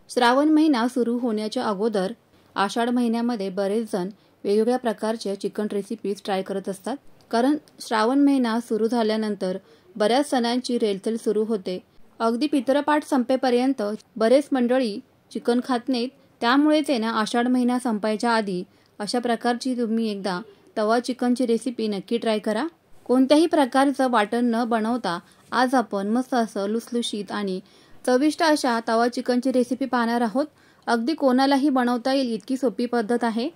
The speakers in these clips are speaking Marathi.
श्रावण महिना सुरू होण्याच्या अगोदर आषाढ महिन्यामध्ये बरेच जण वेगवेगळ्या प्रकारच्या चिकन रेसिपीज ट्राय करत असतात। कारण श्रावण महिना सुरू झाल्यानंतर बऱ्याच सणांची रेलचेल सुरू होते। अगदी पितरपाठ संपेपर्यंत बरेच मंडळी चिकन खात नाहीत। त्यामुळेच ना आषाढ महिना संपायच्या आधी अशा प्रकारची तुम्ही एकदा तवा चिकनची रेसिपी नक्की ट्राय करा। कोणत्याही प्रकारचं वाटण न बनवता आज आपण मस्त असं लुसलुशीत आणि चविष्ट अशा तवा चिकनची रेसिपी पाहणार आहोत। अगदी कोणालाही बनवता येईल इतकी सोपी पद्धत आहे।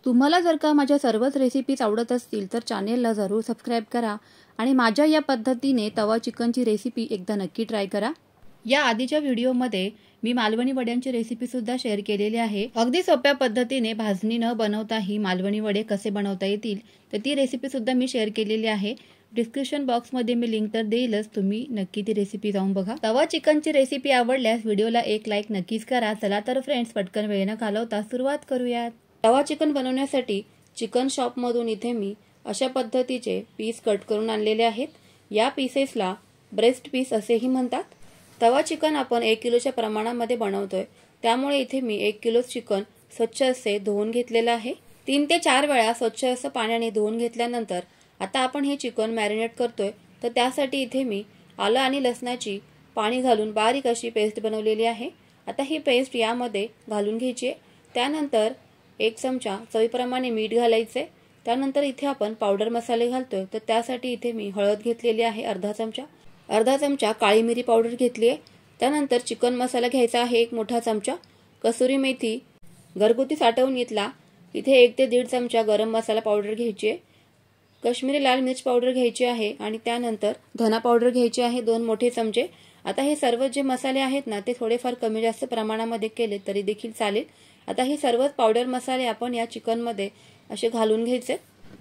तुम्हाला जर का माझ्या सर्वच रेसिपीज आवडत असतील तर चॅनेलला जरूर सबस्क्राइब करा आणि माझ्या या पद्धतीने तवा चिकनची रेसिपी एकदा नक्की ट्राय करा। या आधीच्या व्हिडिओमध्ये मी मालवणी वड्यांची रेसिपी सुद्धा शेअर केलेली आहे। अगदी सोप्या पद्धतीने भाजणी न बनवताही मालवणी वडे कसे बनवता येतील तर ती रेसिपी सुद्धा मी शेअर केलेली आहे। डिस्क्रिप्शन बॉक्स मध्ये मी लिंक तर देईलच, तुम्ही नक्की ती रेसिपी जाऊन बघा। तवा चिकनची रेसिपी आवडल्यास व्हिडिओला एक लाईक नक्कीच करा। चला तर फ्रेंड्स, पटकन वेळ न घालवता सुरुवात करूयात। तवा चिकन बनवण्यासाठी चिकन शॉप मधून इथे मी अशा पद्धतीचे पीस कट करून आणलेले आहेत। या पीसेसला ब्रेस्ट पीस असेही म्हणतात। तवा चिकन आपण 1 किलोच्या प्रमाणामध्ये बनवतोय, त्यामुळे इथे मी 1 किलो चिकन स्वच्छ असे धुवून घेतलेले आहे। 3 ते 4 वेळा स्वच्छ असं पाण्याने धुवून घेतल्यानंतर आता आपण हे चिकन मॅरिनेट करतोय। तर त्यासाठी इथे मी आलं आणि लसणाची पाणी घालून बारीक अशी पेस्ट बनवलेली आहे। आता ही पेस्ट यामध्ये घालून घ्यायची आहे। त्यानंतर 1 चमचा चवीप्रमाणे मीठ घालायचे। त्यानंतर इथे आपण पावडर मसाले घालतोय, तर त्यासाठी इथे मी हळद घेतलेली आहे अर्धा चमचा काळी मिरी पावडर घेतली आहे। त्यानंतर चिकन मसाला घ्यायचा आहे 1 मोठा चमचा, कसुरी मेथी घरगुती साठवून घेतला इथे 1 ते 1.5 चमचा गरम मसाला पावडर घ्यायची आहे, काश्मीरी लाल मिर्च पावडर घ्यायची आहे आणि त्यानंतर धना पावडर घ्यायची आहे 2 मोठे चमचे। आता हे सर्व जे मसाले आहेत ना ते थोडेफार कमी जास्त प्रमाणामध्ये केले तरी देखील चालेल। आता हे सर्व पावडर मसाले आपण या चिकन मध्ये असे घालून घ्यायचे।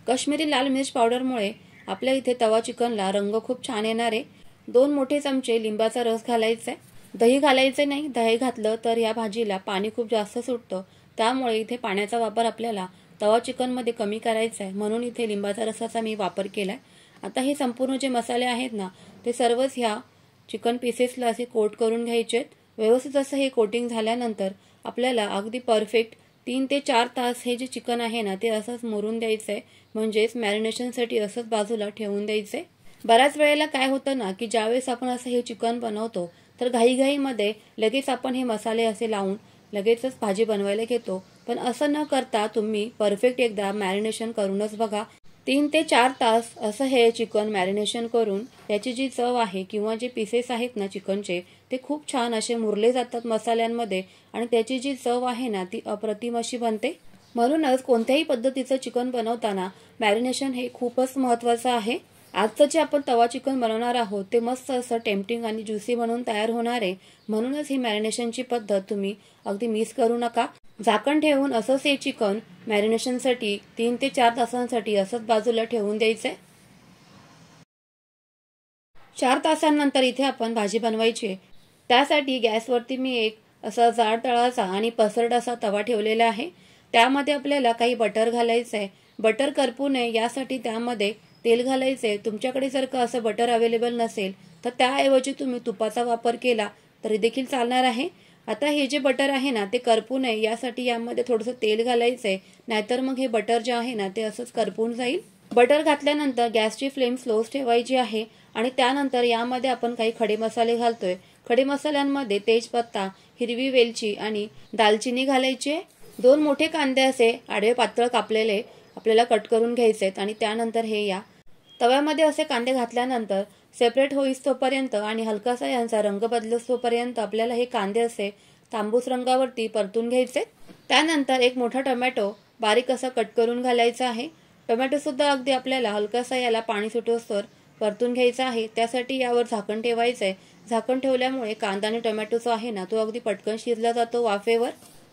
काश्मीरी लाल मिर्च पावडरमुळे आपल्या इथे तवा चिकनला रंग खूप छान येणार आहे। 2 मोठे चमचे लिंबाचा रस घालायचा आहे। दही घालायचे नाही, दही घातलं तर या भाजीला पाणी खूप जास्त सुटतं, त्यामुळे इथे पाण्याचा वापर आपल्याला तवा चिकन मध्ये कमी करायचा आहे, म्हणून इथे लिंबाचा रसाचा मी वापर केलाय। आता हे संपूर्ण जे मसाले आहेत ना ते सर्वच ह्या चिकन पीसेसला असे कोट करून घ्यायचे। व्यवस्थित असं हे कोटिंग झाल्यानंतर आपल्याला अगदी परफेक्ट 3 ते 4 तास हे जे चिकन आहे ना ते असंच मुरून द्यायचंय, म्हणजेच मॅरिनेशनसाठी असंच बाजूला ठेवून द्यायचंय। बऱ्याच वेळेला काय होतं ना की ज्यावेळेस आपण असं हे चिकन बनवतो तर घाईघाईमध्ये लगेच आपण हे मसाले असे लावून लगेचच भाजी बनवायला घेतो, पण असं न करता तुम्ही परफेक्ट एकदा मॅरिनेशन करूनच बघा। 3 ते 4 तास असं हे चिकन मॅरिनेशन करून त्याची जी चव आहे किंवा जे पीसेस आहेत ना चिकनचे ते खूप छान असे मुरले जातात मसाल्यांमध्ये आणि त्याची जी चव आहे ना ती अप्रतिम अशी बनते। म्हणूनच कोणत्याही पद्धतीचं चिकन बनवताना मॅरिनेशन हे खूपच महत्त्वाचं आहे। आजचं जे आपण तवा चिकन बनवणार आहोत ते मस्त असं टेम्पटिंग आणि ज्युसी बनवून तयार होणार आहे, म्हणूनच ही मॅरिनेशनची पद्धत तुम्ही अगदी मिस करू नका। झाकण ठेवून असंच हे चिकन मॅरिनेशनसाठी 3 ते 4 तासांसाठी असंच बाजूला ठेवून द्यायचंय। 4 तासांनंतर इथे आपण भाजी बनवायची। त्यासाठी गॅसवरती मी एक असा जाड तळाचा आणि पसरट असा तवा ठेवलेला आहे। त्यामध्ये आपल्याला काही बटर घालायचंय। बटर करपू नये यासाठी त्यामध्ये तेल घालायचे। तुमच्याकडे जर का असं बटर अवेलेबल नसेल तर त्याऐवजी तुम्ही तुपाचा वापर केला तरी देखील चालणार आहे। आता हे जे बटर आहे ना ते करपू नये यासाठी यामध्ये थोडंसं तेल घालायचंय, नाहीतर मग हे बटर जे आहे ना ते असंच करपून जाईल। बटर घातल्यानंतर गॅसची फ्लेम स्लोच ठेवायची आहे आणि त्यानंतर यामध्ये आपण काही खडे मसाले घालतोय। खडे मसाल्यांमध्ये तेजपत्ता, हिरवी वेलची आणि दालचिनी घालायची। 2 मोठे कांदे असे आडवे पातळ कापलेले आपल्याला कट करून घ्यायचे आणि त्यानंतर हे या तव्यामध्ये असे कांदे घातल्यानंतर सेपरेट होईस तोपर्यंत आणि हलकासा यांचा रंग बदलस तोपर्यंत आपल्याला हे कांदे असे तांबूस रंगावरती परतून घ्यायचे। त्यानंतर 1 मोठा टोमॅटो बारीक असा कट करून घालायचा आहे। टोमॅटो सुद्धा अगदी आपल्याला हलकासा याला पाणी सुटोस्तर परतून घ्यायचा आहे। त्यासाठी यावर झाकण ठेवायचंय। झाकण ठेवल्यामुळे कांदा आणि टोमॅटो जो आहे ना तो अगदी पटकन शिजला जातो वाफेवर।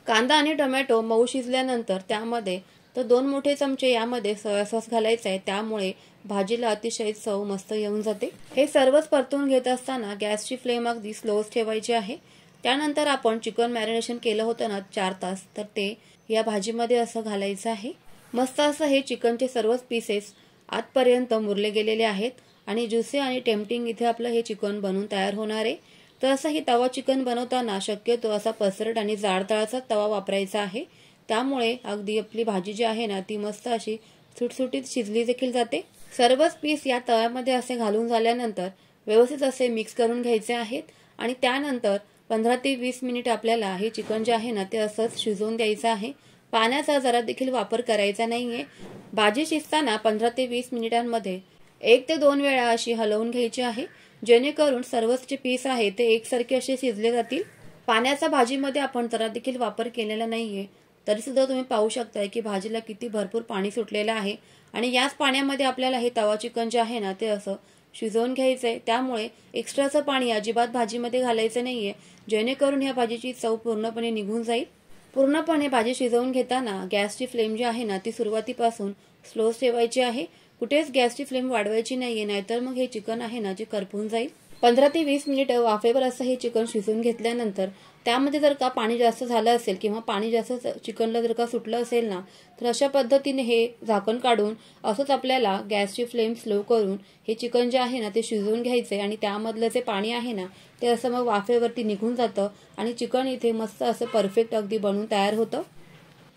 कांदा आणि टोमॅटो मऊ शिजल्यानंतर त्यामध्ये 2 मोठे चमचे यामध्ये सोया सॉस घालायचा आहे, त्यामुळे भाजीला अतिशय चव मस्त येऊन जाते। हे सर्वच परतून घेत असताना गॅसची फ्लेम अगदी स्लोच ठेवायची आहे। त्यानंतर आपण चिकन मॅरिनेशन केलं होतं ना 4 तास, तर ते या भाजीमध्ये असं घालायचं आहे। मस्त असं हे चिकनचे सर्वच पीसेस आतपर्यंत मुरले गेलेले आहेत आणि ज्युसी आणि टेम्पटिंग इथे आपलं हे चिकन बनून तयार होणार आहे। तर असंही तवा चिकन बनवताना शक्यतो असा पसरट आणि जाड तळाचा तवा वापरायचा आहे, त्यामुळे अगदी आपली भाजी जी आहे ना ती मस्त अशी सुटसुटीत शिजली देखील जाते। सर्वच पीस या तव्यामध्ये असे घालून झाल्यानंतर व्यवस्थित असे मिक्स करून घ्यायचे आहेत आणि त्यानंतर 15 ते 20 मिनिट आपल्याला हे चिकन जे आहे ना ते असंच शिजवून द्यायचं आहे। पाण्याचा जरा देखील वापर करायचा नाहीये। भाजी शिजताना 15 ते 20 मिनिटांमध्ये 1 ते 2 वेळा अशी हलवून घ्यायची आहे, जेणेकरून सर्वच जे पीस आहे ते एकसारखे असे शिजले जातील। पाण्याचा भाजीमध्ये आपण जरा देखील वापर केलेला नाहीये, तरी सुद्धा तुम्ही पाहू शकताय की भाजीला किती भरपूर पाणी सुटलेलं आहे आणि याच पाण्यामध्ये आपल्याला हे तवा चिकन जे आहे ना ते असं शिजवून घ्यायचंय। त्यामुळे एक्स्ट्राचं पाणी अजिबात भाजीमध्ये घालायचं नाहीये, जेणेकरून ह्या भाजीची चव पूर्णपणे निघून जाईल। पूर्णपणे भाजी शिजवून घेताना गॅसची फ्लेम जी आहे ना ती सुरुवातीपासून स्लो ठेवायची आहे, कुठेच गॅसची फ्लेम वाढवायची नाहीये, नाहीतर मग हे चिकन आहे ना जे करपून जाईल। 15 ते 20 मिनिटं वाफेवर असं हे चिकन शिजवून घेतल्यानंतर त्यामध्ये जर का पाणी जास्त झालं असेल किंवा पाणी जास्त चिकनला जर का सुटलं असेल ना तर अशा पद्धतीने हे झाकण काढून असंच आपल्याला गॅसची फ्लेम स्लो करून हे चिकन जे आहे ना ते शिजवून घ्यायचे आणि त्यामधलं जे पाणी आहे ना ते असं मग वाफेवरती निघून जातं आणि चिकन इथे मस्त असं परफेक्ट अगदी बनून तयार होतं।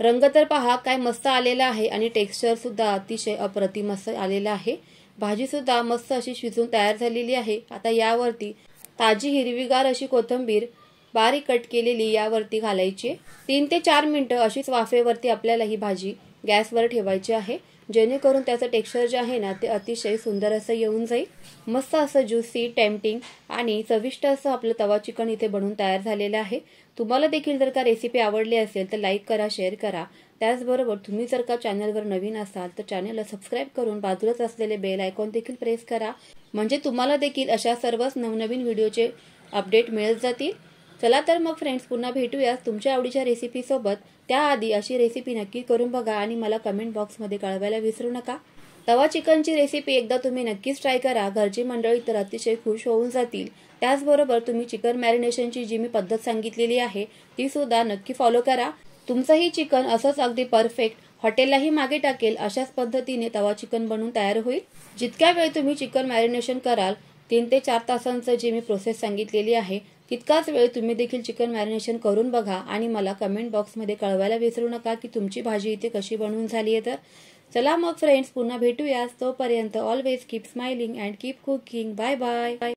रंग तर पहा काय मस्त आलेला आहे आणि टेक्स्चर सुद्धा अतिशय अप्रतिम असं आलेलं आहे। भाजी सुद्धा मस्त अशी शिजून तयार झालेली आहे। आता यावरती ताजी हिरवीगार अशी कोथिंबीर बारीक कट केलेली यावरती घालायची। 3 ते 4 मिनिटं अशीच वाफेवरती आपल्याला ही भाजी गॅसवर ठेवायची आहे, जेणेकरून त्याचं टेक्स्चर जे आहे ना ते अतिशय सुंदर असं येऊन जाईल। मस्त असं ज्युसी, टेम्पटिंग आणि चविष्ट असं आपलं तवा चिकन इथे बनून तयार झालेलं आहे। तुम्हाला देखील जर का रेसिपी आवडली असेल तर लाईक करा, शेअर करा। त्याचबरोबर तुम्ही जर का चॅनलवर नवीन असाल तर चॅनलला सबस्क्राईब करून बाजूलाच असलेले बेल आयकॉन देखील प्रेस करा, म्हणजे तुम्हाला देखील अशा सर्वच नवनवीन व्हिडिओचे अपडेट मिळत जातील। चला तर मग फ्रेंड्स, पुन्हा भेटूया तुमच्या आवडीच्या रेसिपी सोबत। त्याआधी अशी रेसिपी नक्की करून बघा आणि मला कमेंट बॉक्समध्ये कळवायला विसरू नका। तवा चिकनची रेसिपी एकदा तुम्ही नक्कीच ट्राय करा, घरची मंडळी तर अतिशय खुश होऊन जातील। त्याचबरोबर तुम्ही चिकन मॅरिनेशनची जी मी पद्धत सांगितलेली आहे ती सुद्धा नक्की फॉलो करा। तुमचंही चिकन असंच अगदी परफेक्ट हॉटेललाही मागे टाकेल अशाच पद्धतीने तवा चिकन बनून तयार होईल। जितक्या वेळ तुम्ही चिकन मॅरिनेशन कराल 3 ते 4 तासांचं जी मी प्रोसेस सांगितलेली आहे तितकाच वेळ तुम्ही देखील चिकन मॅरिनेशन करून बघा आणि मला कमेंट बॉक्समध्ये कळवायला विसरू नका की तुमची भाजी इथे कशी बनवून झाली आहे। तर चला मग फ्रेंड्स, पुन्हा भेटूया। तोपर्यंत always keep smiling and keep cooking. Bye bye.